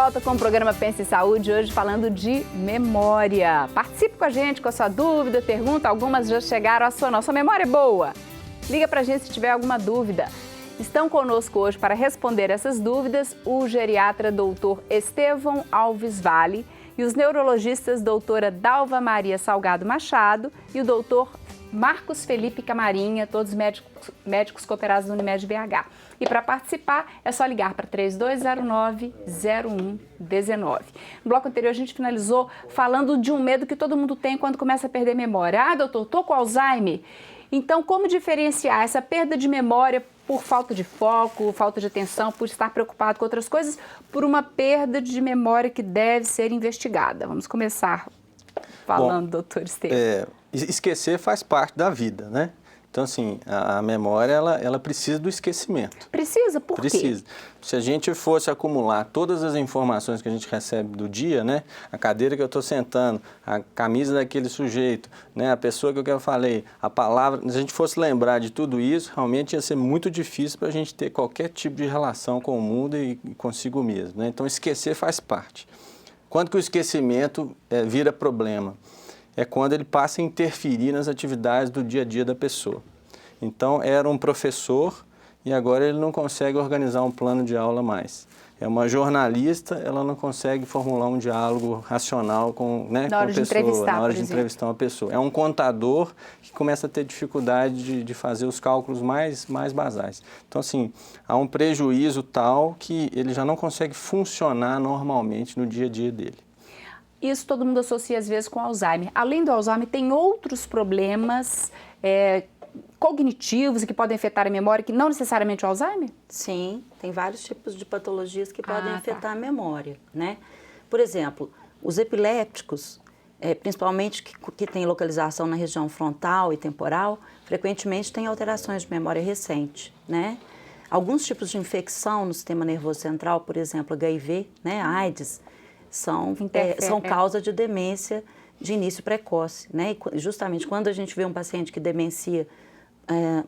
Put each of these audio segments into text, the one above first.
volta com o programa Pense em Saúde, hoje falando de memória. Participe com a gente com a sua dúvida, pergunta, algumas já chegaram. Nossa memória é boa? Liga pra gente se tiver alguma dúvida. Estão conosco hoje para responder essas dúvidas o geriatra doutor Estevão Alves Vale e os neurologistas doutora Dalva Maria Salgado Machado e o doutor Marcos Felipe Camarinha, todos médicos cooperados do Unimed BH. E para participar é só ligar para 3209-0119. No bloco anterior a gente finalizou falando de um medo que todo mundo tem quando começa a perder memória. Ah, doutor, tô com Alzheimer. Então, como diferenciar essa perda de memória por falta de foco, falta de atenção, por estar preocupado com outras coisas, por uma perda de memória que deve ser investigada? Vamos começar falando, doutor Estevão. Esquecer faz parte da vida, né? Então, assim, a memória, ela precisa do esquecimento. Precisa? Por quê? Precisa. Se a gente fosse acumular todas as informações que a gente recebe do dia, né? A cadeira que eu estou sentando, a camisa daquele sujeito, né? A pessoa que eu falei, a palavra... Se a gente fosse lembrar de tudo isso, realmente ia ser muito difícil para a gente ter qualquer tipo de relação com o mundo e consigo mesmo, né? Então, esquecer faz parte. Quando que o esquecimento vira problema? É quando ele passa a interferir nas atividades do dia a dia da pessoa. Então, era um professor e agora ele não consegue organizar um plano de aula mais. É uma jornalista, ela não consegue formular um diálogo racional com, né, na hora de entrevistar, na hora de entrevistar uma pessoa. É um contador que começa a ter dificuldade de fazer os cálculos mais basais. Então, assim, há um prejuízo tal que ele já não consegue funcionar normalmente no dia a dia dele. Isso todo mundo associa às vezes com Alzheimer. Além do Alzheimer, tem outros problemas cognitivos e que podem afetar a memória, que não necessariamente o Alzheimer? Sim, tem vários tipos de patologias que podem afetar a memória, né? Por exemplo, os epilépticos, principalmente que têm localização na região frontal e temporal, frequentemente têm alterações de memória recente, né? Alguns tipos de infecção no sistema nervoso central, por exemplo, HIV, né, AIDS, são causa de demência de início precoce, né? E justamente quando a gente vê um paciente que demencia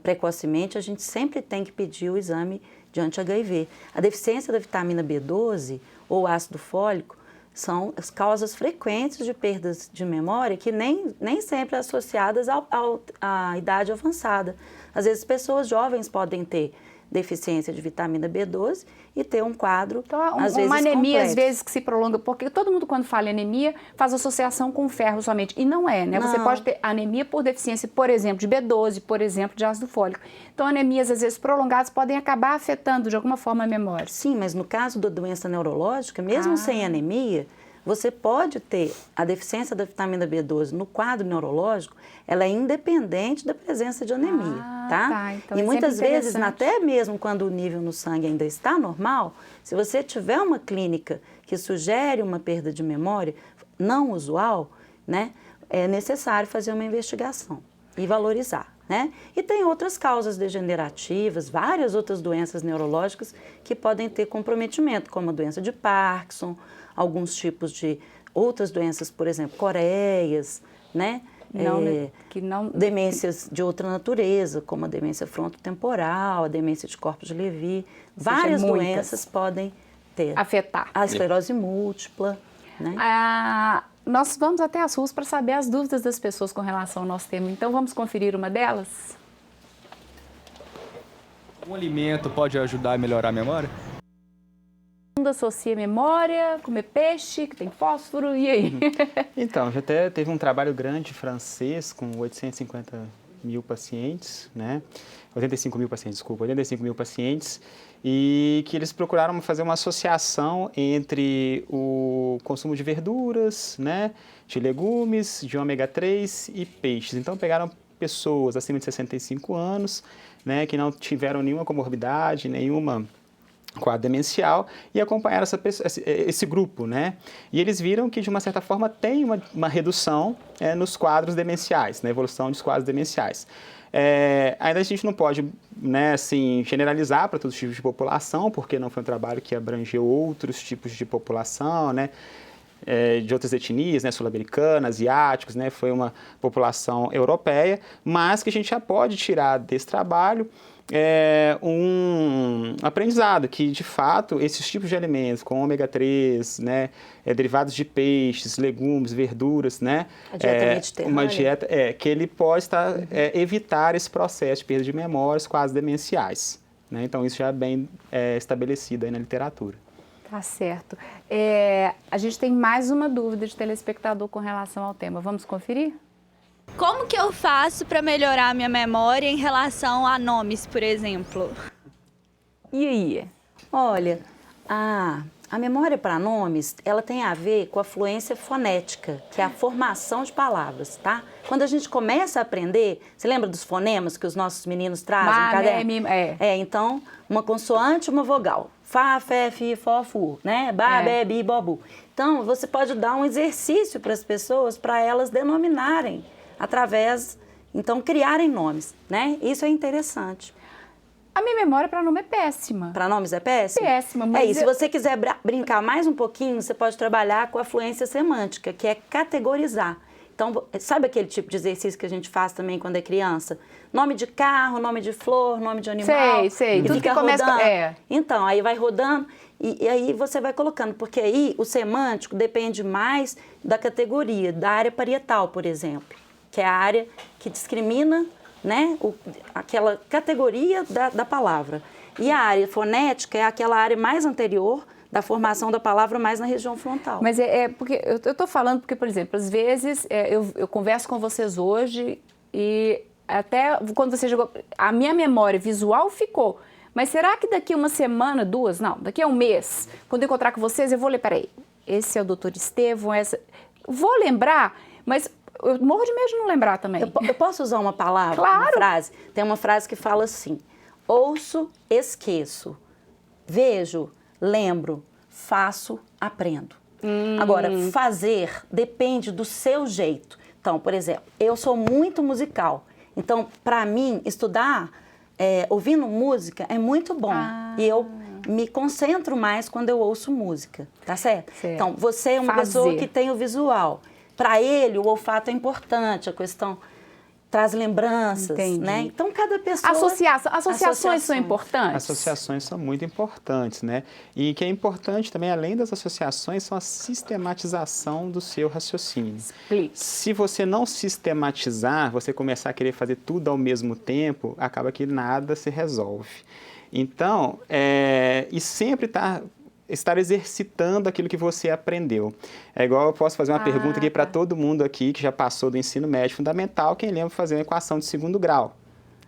precocemente, a gente sempre tem que pedir o exame de anti-HIV. A deficiência da vitamina B12 ou ácido fólico são as causas frequentes de perdas de memória que nem sempre associadas à idade avançada. Às vezes, pessoas jovens podem ter deficiência de vitamina B12 e ter um quadro, então, às vezes, uma anemia, complexo. às vezes, que se prolonga, porque todo mundo, quando fala em anemia, faz associação com ferro somente, e não é, né? Não. Você pode ter anemia por deficiência, por exemplo, de B12, por exemplo, de ácido fólico. Então, anemias, às vezes, prolongadas podem acabar afetando, de alguma forma, a memória. Sim, mas no caso da doença neurológica, mesmo sem anemia, você pode ter a deficiência da vitamina B12 no quadro neurológico, ela é independente da presença de anemia, tá? Então e muitas vezes, até mesmo quando o nível no sangue ainda está normal, se você tiver uma clínica que sugere uma perda de memória não usual, né, é necessário fazer uma investigação e valorizar, né? E tem outras causas degenerativas, várias outras doenças neurológicas que podem ter comprometimento, como a doença de Parkinson, alguns tipos de outras doenças, por exemplo, coreias, né? Demências de outra natureza, como a demência frontotemporal, a demência de corpos de Levy. Várias doenças podem afetar. A esclerose múltipla, né? Nós vamos até as ruas para saber as dúvidas das pessoas com relação ao nosso tema. Então, vamos conferir uma delas? Um alimento pode ajudar a melhorar a memória? Associa memória, comer peixe, que tem fósforo, e aí? Então, já até teve um trabalho grande francês com 850 mil pacientes, né? 85 mil pacientes, desculpa, 85 mil pacientes, e que eles procuraram fazer uma associação entre o consumo de verduras, né, de legumes, de ômega 3 e peixes. Então, pegaram pessoas acima de 65 anos, né, que não tiveram nenhuma comorbidade, nenhuma quadro demencial, e acompanharam esse grupo, né? E eles viram que, de uma certa forma, tem uma redução nos quadros demenciais, na evolução dos quadros demenciais. Ainda a gente não pode, né, assim, generalizar para todos os tipos de população, porque não foi um trabalho que abrangeu outros tipos de população, né? De outras etnias, né, sul-americanas, asiáticos, né, foi uma população europeia, mas que a gente já pode tirar desse trabalho um aprendizado que, de fato, esses tipos de alimentos, com ômega 3, né, derivados de peixes, legumes, verduras, né, a dieta mediterrânea. Uma dieta que ele pode evitar esse processo de perda de memórias quase demenciais. Né? Então, isso já é bem estabelecido aí na literatura. Tá certo. A gente tem mais uma dúvida de telespectador com relação ao tema. Vamos conferir? Como que eu faço para melhorar a minha memória em relação a nomes, por exemplo? E aí? Olha, a memória para nomes, ela tem a ver com a fluência fonética, que é a formação de palavras, tá? Quando a gente começa a aprender, você lembra dos fonemas que os nossos meninos trazem no caderno? Então, uma consoante, uma vogal. Fá, fé, fi, fó, fu, né? Ba, bé, bi, bobu. Então, você pode dar um exercício para as pessoas, para elas denominarem então, criarem nomes, né? Isso é interessante. A minha memória para nome é péssima. Para nomes é péssima? Péssima. Mas se você quiser brincar mais um pouquinho, você pode trabalhar com a fluência semântica, que é categorizar. Então, sabe aquele tipo de exercício que a gente faz também quando é criança? Nome de carro, nome de flor, nome de animal. Sei. E tudo fica que começa rodando. Então, aí vai rodando e aí você vai colocando, porque aí o semântico depende mais da categoria, da área parietal, por exemplo, que é a área que discrimina, né, aquela categoria da palavra. E a área fonética é aquela área mais anterior da formação da palavra, mais na região frontal. Mas porque eu estou falando porque, por exemplo, às vezes eu converso com vocês hoje e até quando você chegou, a minha memória visual ficou. Mas será que daqui uma semana, duas, não, daqui a um mês, quando eu encontrar com vocês, eu vou ler, peraí, esse é o doutor Estevão, vou lembrar, mas eu morro de medo de não lembrar também. Eu posso usar uma palavra, claro. Uma frase? Tem uma frase que fala assim, ouço, esqueço, vejo, lembro, faço, aprendo. Agora, fazer depende do seu jeito. Então, por exemplo, eu sou muito musical. Então, para mim, estudar ouvindo música é muito bom. E eu me concentro mais quando eu ouço música, tá certo? Então, você é uma pessoa que tem o visual. Para ele, o olfato é importante, a questão traz lembranças, né? Então, cada pessoa... Associações são importantes? Associações são muito importantes, né? E que é importante também, além das associações, são a sistematização do seu raciocínio. Explique. Se você não sistematizar, você começar a querer fazer tudo ao mesmo tempo, acaba que nada se resolve. Então, e sempre estar exercitando aquilo que você aprendeu. É igual eu posso fazer uma pergunta aqui para todo mundo aqui que já passou do ensino médio fundamental, quem lembra fazer uma equação de segundo grau?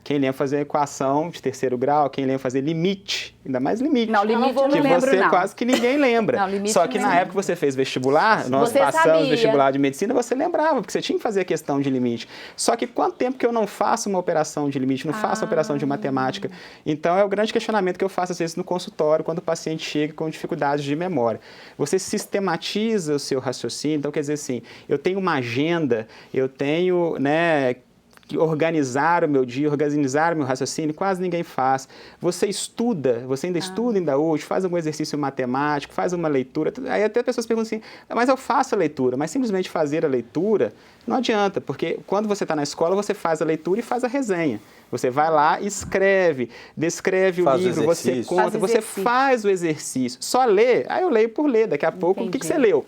Quem lembra fazer uma equação de terceiro grau? Quem lembra fazer limite? Ainda mais limite. Não, limite eu não lembro, que você quase que ninguém lembra. Não, limite só que na época que você fez vestibular, nós passamos vestibular de medicina, você lembrava, porque você tinha que fazer a questão de limite. Só que quanto tempo que eu não faço uma operação de limite, não faço uma operação de matemática? Então, é o grande questionamento que eu faço, às vezes, no consultório, quando o paciente chega com dificuldades de memória. Você sistematiza o seu raciocínio, então, quer dizer assim, eu tenho uma agenda, eu tenho, né, organizar o meu dia, organizar o meu raciocínio, quase ninguém faz. Você estuda, você ainda estuda ainda hoje, faz algum exercício matemático, faz uma leitura, aí até pessoas perguntam assim, mas eu faço a leitura, mas simplesmente fazer a leitura não adianta, porque quando você está na escola, você faz a leitura e faz a resenha. Você vai lá, escreve, descreve o livro, você conta, você faz o exercício. Só lê, aí eu leio por ler, daqui a pouco, o que você leu?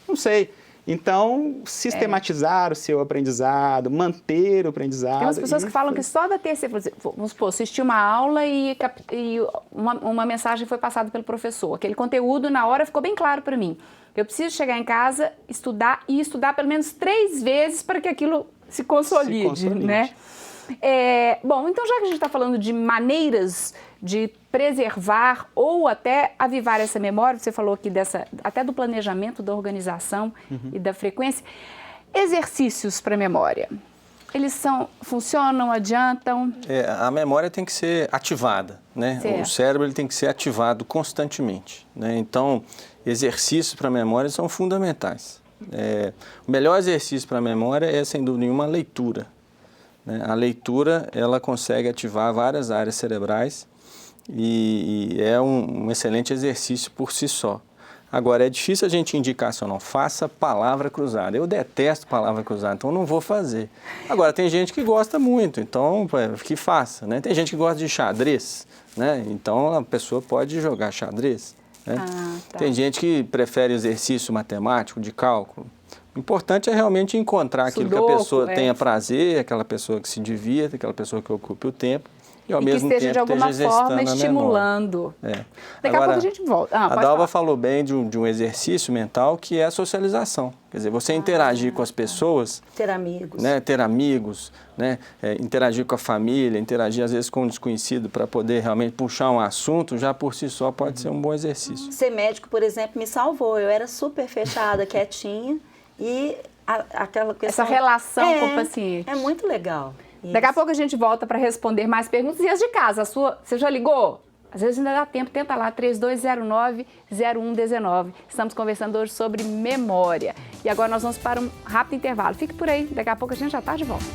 Não sei. Então, sistematizar o seu aprendizado, manter o aprendizado. Tem umas pessoas que falam que só da terceira, vamos supor, assistir uma aula e uma mensagem foi passada pelo professor. Aquele conteúdo, na hora, ficou bem claro para mim. Eu preciso chegar em casa, estudar pelo menos 3 vezes para que aquilo se consolide, né? Bom, então já que a gente está falando de maneiras de preservar ou até avivar essa memória, você falou aqui até do planejamento, da organização e da frequência, exercícios para memória. Eles funcionam, adiantam? A memória tem que ser ativada, né? Certo. O cérebro ele tem que ser ativado constantemente, né? Então, exercícios para a memória são fundamentais. O melhor exercício para a memória é, sem dúvida nenhuma, a leitura. A leitura, ela consegue ativar várias áreas cerebrais e é um excelente exercício por si só. Agora, é difícil a gente indicar só, não faça palavra cruzada. Eu detesto palavra cruzada, então não vou fazer. Agora, tem gente que gosta muito, então que faça, né? Tem gente que gosta de xadrez, né? Então a pessoa pode jogar xadrez, né? Tá. Tem gente que prefere exercício matemático, de cálculo. O importante é realmente encontrar aquilo que a pessoa tenha prazer, aquela pessoa que se divirta, aquela pessoa que ocupe o tempo. E ao mesmo que esteja tempo de alguma forma estimulando. Daqui a pouco a gente volta. A Dalva falou bem de um exercício mental que é a socialização. Quer dizer, você interagir com as pessoas. Ter amigos. Né, ter amigos, né, interagir com a família, interagir às vezes com um desconhecido para poder realmente puxar um assunto, já por si só pode ser um bom exercício. Ser médico, por exemplo, me salvou. Eu era super fechada, quietinha e aquela questão... Essa relação com o paciente. É muito legal. Isso. Daqui a pouco a gente volta para responder mais perguntas. E as de casa, você já ligou? Às vezes ainda dá tempo, tenta lá, 3209-0119. Estamos conversando hoje sobre memória. E agora nós vamos para um rápido intervalo. Fique por aí, daqui a pouco a gente já está de volta.